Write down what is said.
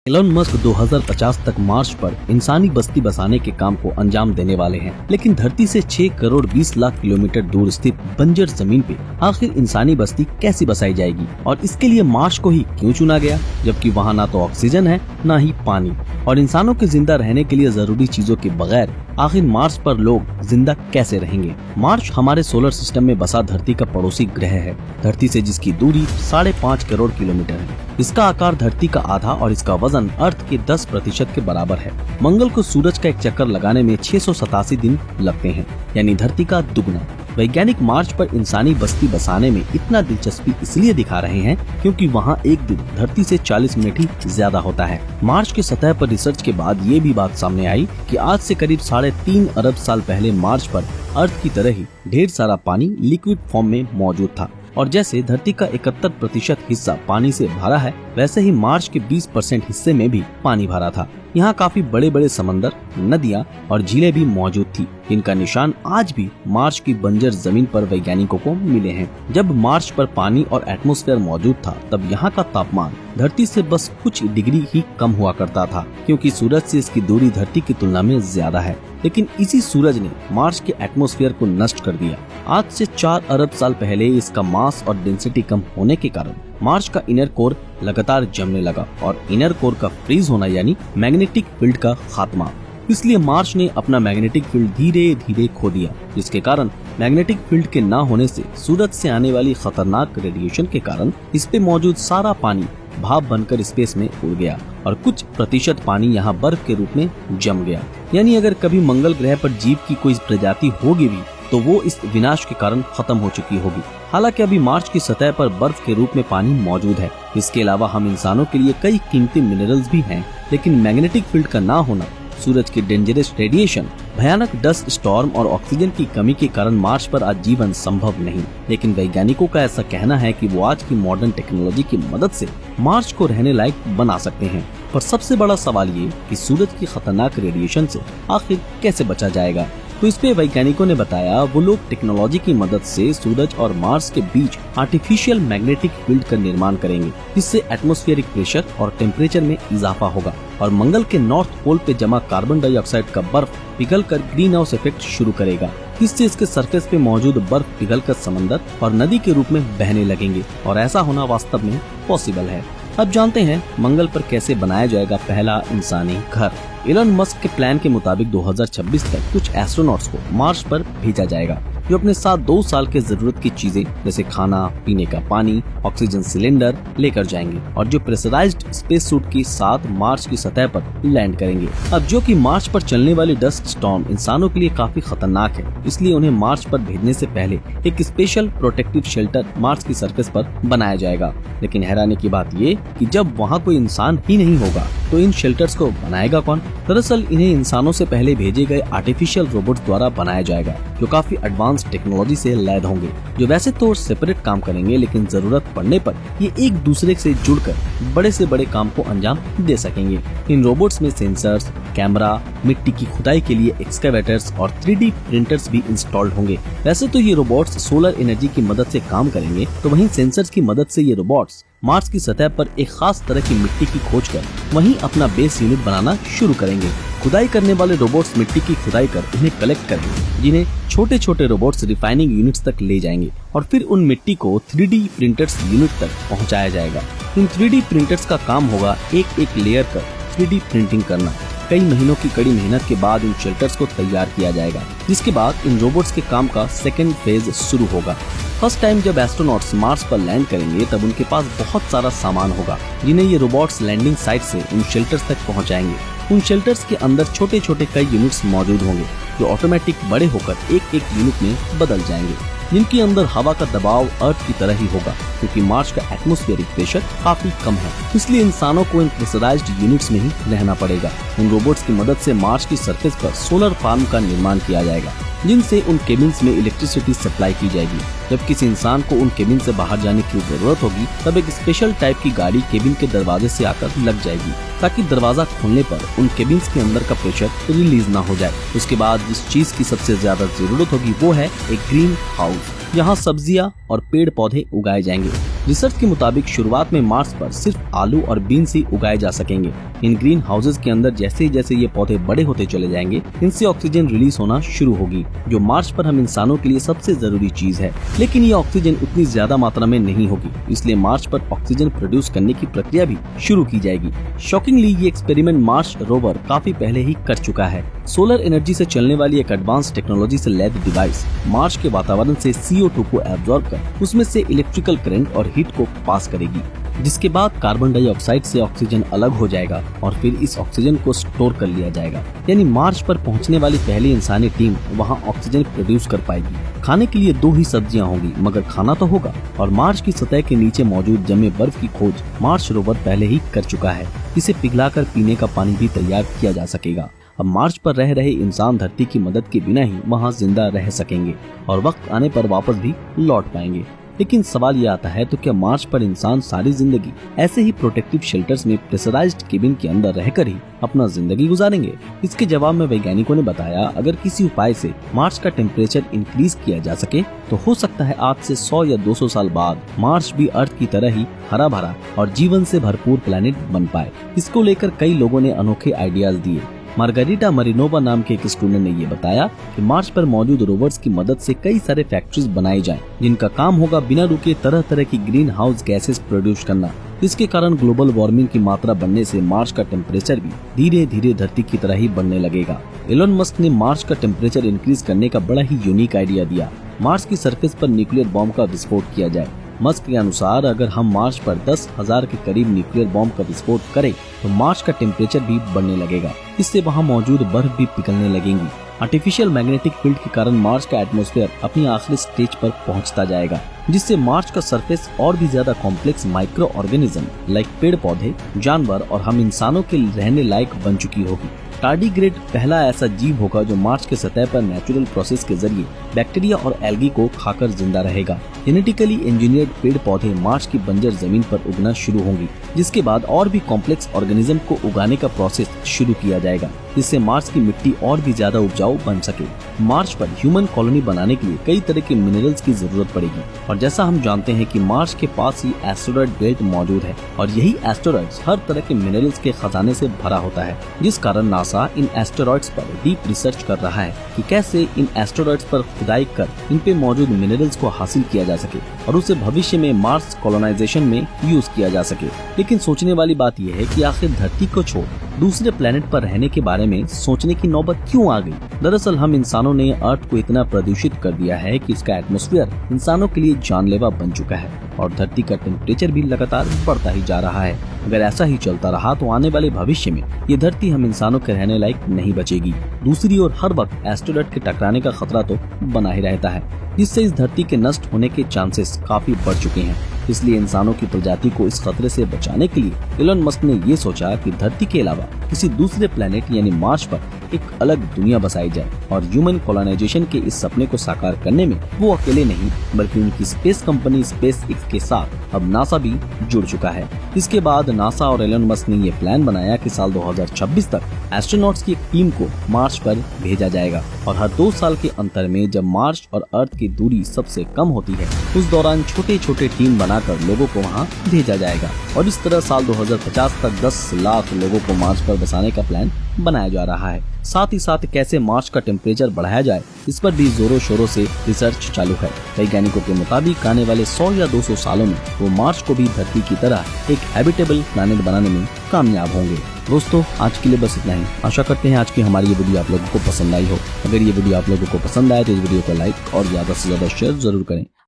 Elon Musk 2050 तक Mars पर इंसानी बस्ती बसाने के काम को अंजाम देने वाले हैं, लेकिन धरती से 6 करोड़ 20 लाख किलोमीटर दूर स्थित बंजर जमीन पे आखिर इंसानी बस्ती कैसे बसाई जाएगी और इसके लिए मार्स को ही क्यों चुना गया, जबकि वहाँ ना तो ऑक्सीजन है न ही पानी और इंसानों के जिंदा रहने के लिए जरूरी चीजों के बगैर आखिर मार्स पर लोग जिंदा कैसे रहेंगे। मार्स हमारे सोलर सिस्टम में बसा धरती का पड़ोसी ग्रह है, धरती से जिसकी दूरी 5.5 करोड़ किलोमीटर है। इसका आकार धरती का आधा और इसका वजन अर्थ के 10% के बराबर है। मंगल को सूरज का एक चक्कर लगाने में 687 दिन लगते हैं, यानी धरती का दुगना। वैज्ञानिक मार्स पर इंसानी बस्ती बसाने में इतना दिलचस्पी इसलिए दिखा रहे हैं क्योंकि वहाँ एक दिन धरती से 40 मिनट ही ज्यादा होता है। मार्स की सतह पर रिसर्च के बाद ये भी बात सामने आई कि आज से करीब 3.5 अरब साल पहले मार्स पर अर्थ की तरह ही ढेर सारा पानी लिक्विड फॉर्म में मौजूद था और जैसे धरती का 71% हिस्सा पानी से भरा है, वैसे ही मार्स के 20% हिस्से में भी पानी भरा था। यहाँ काफी बड़े बड़े समंदर, नदियाँ और झीलें भी मौजूद थी, जिनका निशान आज भी मार्स की बंजर जमीन पर वैज्ञानिकों को मिले हैं। जब मार्स पर पानी और एटमॉस्फेयर मौजूद था, तब यहाँ का तापमान धरती से बस कुछ डिग्री ही कम हुआ करता था, क्योंकि सूरज से इसकी दूरी धरती की तुलना में ज्यादा है। लेकिन इसी सूरज ने मार्स के एटमॉस्फेयर को नष्ट कर दिया। आज से 4 अरब साल पहले इसका मास और डेंसिटी कम होने के कारण मार्स का इनर कोर लगातार जमने लगा और इनर कोर का फ्रीज होना यानी मैग्नेटिक फील्ड का खात्मा। इसलिए मार्स ने अपना मैग्नेटिक फील्ड धीरे धीरे खो दिया, जिसके कारण मैग्नेटिक फील्ड के ना होने से सूरज से आने वाली खतरनाक रेडिएशन के कारण इस पे मौजूद सारा पानी भाप बनकर स्पेस में उड़ गया और कुछ प्रतिशत पानी यहाँ बर्फ के रूप में जम गया। यानी अगर कभी मंगल ग्रह पर जीव की कोई प्रजाति होगी भी तो वो इस विनाश के कारण खत्म हो चुकी होगी। हालांकि अभी मार्स की सतह पर बर्फ के रूप में पानी मौजूद है। इसके अलावा हम इंसानों के लिए कई कीमती मिनरल्स भी हैं, लेकिन मैग्नेटिक फील्ड का ना होना, सूरज की डेंजरस रेडिएशन, भयानक डस्ट स्टॉर्म और ऑक्सीजन की कमी के कारण मार्स पर आज जीवन संभव नहीं। लेकिन वैज्ञानिकों का ऐसा कहना है कि वो आज की मॉडर्न टेक्नोलॉजी की मदद से मार्स को रहने लायक बना सकते हैं। पर सबसे बड़ा सवाल ये कि सूरज की खतरनाक रेडिएशन से आखिर कैसे बचा जाएगा। तो इस पे वैज्ञानिकों ने बताया वो लोग टेक्नोलॉजी की मदद से सूरज और मार्स के बीच आर्टिफिशियल मैग्नेटिक फील्ड का निर्माण करेंगे, जिससे एटमॉस्फेरिक प्रेशर और टेम्परेचर में इजाफा होगा और मंगल के नॉर्थ पोल पे जमा कार्बन डाइऑक्साइड का बर्फ पिघलकर ग्रीन हाउस इफेक्ट शुरू करेगा। इससे इसके सरफेस पे मौजूद बर्फ पिघलकर समंदर और नदी के रूप में बहने लगेंगे और ऐसा होना वास्तव में पॉसिबल है। अब जानते हैं मंगल पर कैसे बनाया जाएगा पहला इंसानी घर। एलन मस्क के प्लान के मुताबिक 2026 तक कुछ एस्ट्रोनॉट्स को मार्स पर भेजा जाएगा, जो अपने साथ 2 साल के जरूरत की चीजें जैसे खाना, पीने का पानी, ऑक्सीजन सिलेंडर लेकर जाएंगे और जो प्रेशराइज्ड स्पेस सूट के साथ मार्स की सतह पर लैंड करेंगे। अब जो कि मार्स पर चलने वाली डस्ट स्टॉर्म इंसानों के लिए काफी खतरनाक है, इसलिए उन्हें मार्स पर भेजने से पहले एक स्पेशल प्रोटेक्टिव शेल्टर मार्स की सरफेस पर बनाया जाएगा। लेकिन हैरानी की बात ये कि जब वहाँ कोई इंसान ही नहीं होगा तो इन शेल्टर्स को बनाएगा कौन? दरअसल इन्हें इंसानों से पहले भेजे गए आर्टिफिशियल रोबोट्स द्वारा बनाया जाएगा, जो काफी एडवांस टेक्नोलॉजी से लैद होंगे, जो वैसे तो सेपरेट काम करेंगे, लेकिन जरूरत पड़ने पर ये एक दूसरे से जुड़कर बड़े से बड़े काम को अंजाम दे सकेंगे। इन रोबोट्स में सेंसर्स, कैमरा, मिट्टी की खुदाई के लिए एक्सकेवेटर्स और 3D प्रिंटर्स भी इंस्टॉल्ड होंगे। वैसे तो ये रोबोट्स सोलर एनर्जी की मदद से काम करेंगे, तो वहीं सेंसर्स की मदद से ये रोबोट्स मार्स की सतह पर एक खास तरह की मिट्टी की खोज कर वहीं अपना बेस यूनिट बनाना शुरू करेंगे। खुदाई करने वाले रोबोट्स मिट्टी की खुदाई कर उन्हें कलेक्ट करेंगे, जिन्हें छोटे छोटे रोबोट्स रिफाइनिंग यूनिट्स तक ले जाएंगे और फिर उन मिट्टी को 3D प्रिंटर्स यूनिट तक पहुंचाया जाएगा। इन 3D प्रिंटर्स का काम होगा एक एक लेयर कर 3D प्रिंटिंग करना। कई महीनों की कड़ी मेहनत के बाद इन शेल्टर्स को तैयार किया जाएगा, जिसके बाद इन रोबोट्स के काम का सेकेंड फेज शुरू होगा। फर्स्ट टाइम जब एस्ट्रोनॉट्स मार्स पर लैंड करेंगे, तब उनके पास बहुत सारा सामान होगा, जिन्हें ये रोबोट्स लैंडिंग साइट से उन शेल्टर्स तक पहुंचाएंगे। उन शेल्टर्स के अंदर छोटे छोटे कई यूनिट्स मौजूद होंगे, जो ऑटोमेटिक बड़े होकर एक एक यूनिट में बदल जाएंगे, जिनके अंदर हवा का दबाव अर्थ की तरह ही होगा, क्योंकि मार्स का एटमॉस्फेरिक प्रेशर काफी कम है। इसलिए इंसानों को इन प्रेशराइज्ड यूनिट्स में ही रहना पड़ेगा। उन रोबोट्स की मदद से मार्स की सरफेस पर सोलर फार्म का निर्माण किया जाएगा, जिनसे उन केबिन्स में इलेक्ट्रिसिटी सप्लाई की जाएगी। जब किसी इंसान को उन केबिन से बाहर जाने की जरूरत होगी, तब एक स्पेशल टाइप की गाड़ी केबिन के दरवाजे से आकर लग जाएगी, ताकि दरवाजा खोलने पर उन केबिन्स के अंदर का प्रेशर रिलीज ना हो जाए। उसके बाद जिस चीज की सबसे ज्यादा जरूरत होगी वो है एक ग्रीन हाउस, जहाँ सब्जियाँ और पेड़ पौधे उगाए जाएंगे। रिसर्च के मुताबिक शुरुआत में मार्स पर सिर्फ आलू और बीन्स ही उगाए जा सकेंगे। इन ग्रीन हाउसेज के अंदर जैसे जैसे ये पौधे बड़े होते चले जाएंगे, इनसे ऑक्सीजन रिलीज होना शुरू होगी, जो मार्स पर हम इंसानों के लिए सबसे जरूरी चीज है। लेकिन ये ऑक्सीजन उतनी ज्यादा मात्रा में नहीं होगी, इसलिए मार्स पर ऑक्सीजन प्रोड्यूस करने की प्रक्रिया भी शुरू की जाएगी। शॉकिंगली ये एक्सपेरिमेंट मार्स रोवर काफी पहले ही कर चुका है। सोलर एनर्जी से चलने वाली एक एडवांस टेक्नोलॉजी से लैद डिवाइस मार्स के वातावरण से CO2 को एब्जॉर्ब कर उसमें से इलेक्ट्रिकल करंट और हीट को पास करेगी, जिसके बाद कार्बन डाइऑक्साइड से ऑक्सीजन अलग हो जाएगा और फिर इस ऑक्सीजन को स्टोर कर लिया जाएगा। यानी मार्स पर पहुंचने वाली पहली इंसानी टीम वहां ऑक्सीजन प्रोड्यूस कर पाएगी। खाने के लिए 2 ही सब्जियां होंगी, मगर खाना तो होगा। और मार्स की सतह के नीचे मौजूद जमे बर्फ की खोज मार्स रोवर पहले ही कर चुका है। इसे पिघलाकर पीने का पानी भी तैयार किया जा सकेगा। अब मार्स पर रह रहे इंसान धरती की मदद के बिना ही वहां जिंदा रह सकेंगे और वक्त आने पर वापस भी लौट पाएंगे। लेकिन सवाल ये आता है, तो क्या मार्स पर इंसान सारी जिंदगी ऐसे ही प्रोटेक्टिव शेल्टर्स में प्रेशराइज्ड केबिन के अंदर रहकर ही अपना जिंदगी गुजारेंगे? इसके जवाब में वैज्ञानिकों ने बताया, अगर किसी उपाय से मार्स का टेम्परेचर इंक्रीज किया जा सके तो हो सकता है आज से 100 या 200 साल बाद मार्स भी अर्थ की तरह ही हरा भरा और जीवन से भरपूर प्लेनेट बन पाए। इसको लेकर कई लोगों ने अनोखे आइडियाज दिए। मार्गारिटा मरिनोवा नाम के एक स्टूडेंट ने ये बताया कि मार्स पर मौजूद रोवर्स की मदद से कई सारे फैक्ट्रीज बनाई जाएं, जिनका काम होगा बिना रुके तरह तरह की ग्रीन हाउस गैसेस प्रोड्यूस करना। इसके कारण ग्लोबल वार्मिंग की मात्रा बढ़ने से मार्स का टेम्परेचर भी धीरे धीरे धरती की तरह ही बढ़ने लगेगा। एलन मस्क ने मार्स का टेम्परेचर इंक्रीज करने का बड़ा ही यूनिक आइडिया दिया। मार्स की सरफेस पर न्यूक्लियर बॉम्ब का विस्फोट किया जाए। मस्क के अनुसार अगर हम मार्स पर 10,000 के करीब न्यूक्लियर बॉम्ब का विस्फोट करें तो मार्स का टेम्परेचर भी बढ़ने लगेगा। इससे वहां मौजूद बर्फ भी पिघलने लगेंगी। आर्टिफिशियल मैग्नेटिक फील्ड के कारण मार्स का एटमॉस्फेयर अपनी आखिरी स्टेज पर पहुंचता जाएगा, जिससे मार्स का सरफेस और भी ज्यादा कॉम्प्लेक्स माइक्रो ऑर्गेनिज्म लाइक पेड़ पौधे, जानवर और हम इंसानों के रहने लायक बन चुकी होगी। टार्डिग्रेड पहला ऐसा जीव होगा जो मार्स के सतह पर नेचुरल प्रोसेस के जरिए बैक्टीरिया और एल्गी को खाकर जिंदा रहेगा। जेनेटिकली इंजीनियर्ड पेड़ पौधे मार्स की बंजर जमीन पर उगना शुरू होंगी, जिसके बाद और भी कॉम्प्लेक्स ऑर्गेनिज्म को उगाने का प्रोसेस शुरू किया जाएगा, जिससे मार्स की मिट्टी और भी ज्यादा उपजाऊ बन सके। मार्स पर ह्यूमन कॉलोनी बनाने के लिए कई तरह के मिनरल्स की जरूरत पड़ेगी और जैसा हम जानते हैं कि मार्स के पास ही एस्टेरॉयड बेल्ट मौजूद है और यही एस्टेरॉयड्स हर तरह के मिनरल्स के खजाने से भरा होता है, जिस कारण नासा इन एस्टेरॉयड्स पर डीप रिसर्च कर रहा है कि कैसे इन एस्टेरॉयड्स पर खुदाई कर इन पे मौजूद मिनरल्स को हासिल किया जा सके और उसे भविष्य में मार्स कॉलोनाइजेशन में यूज किया जा सके। लेकिन सोचने वाली बात यह है कि आखिर धरती को छोड़ दूसरे प्लेनेट पर रहने के बारे में सोचने की नौबत क्यों आ गई? दरअसल हम इंसानों ने अर्थ को इतना प्रदूषित कर दिया है कि उसका एटमॉस्फेयर इंसानों के लिए जानलेवा बन चुका है और धरती का टेम्परेचर भी लगातार बढ़ता ही जा रहा है। अगर ऐसा ही चलता रहा तो आने वाले भविष्य में ये धरती हम इंसानों के रहने लायक नहीं बचेगी। दूसरी ओर हर वक्त एस्टेरॉयड के टकराने का खतरा तो बना ही रहता है, जिससे इस धरती के नष्ट होने के चांसेस काफी बढ़ चुके हैं। इसलिए इंसानों की प्रजाति को इस खतरे से बचाने के लिए एलन मस्क ने ये सोचा कि धरती के अलावा किसी दूसरे प्लेनेट यानी मार्स पर एक अलग दुनिया बसाई जाए और ह्यूमन कॉलोनाइजेशन के इस सपने को साकार करने में वो अकेले नहीं बल्कि उनकी स्पेस कंपनी SpaceX के साथ अब नासा भी जुड़ चुका है। इसके बाद नासा और एलन मस्क ने ये प्लान बनाया कि साल 2026 तक एस्ट्रोनॉट्स की एक टीम को मार्स पर भेजा जाएगा और हर 2 साल के अंतर में जब मार्स और अर्थ की दूरी सबसे कम होती है उस दौरान छोटे छोटे टीम बनाकर लोगों को वहाँ भेजा जाएगा और इस तरह साल 2050 तक 10 लाख लोगों को मार्स पर बसाने का प्लान बनाया जा रहा है। साथ ही साथ कैसे मार्स का टेम्परेचर बढ़ाया जाए इस पर भी जोरों शोरों से रिसर्च चालू है। वैज्ञानिकों के मुताबिक आने वाले 100 या 200 सालों में वो मार्स को भी धरती की तरह एक हैबिटेबल प्लैनेट बनाने में कामयाब होंगे। दोस्तों आज के लिए बस इतना ही। आशा करते हैं आज की हमारी ये वीडियो आप लोगों को पसंद आई हो। अगर ये वीडियो आप लोगों को पसंद आए तो इस वीडियो को लाइक और ज्यादा से ज्यादा शेयर जरूर करें।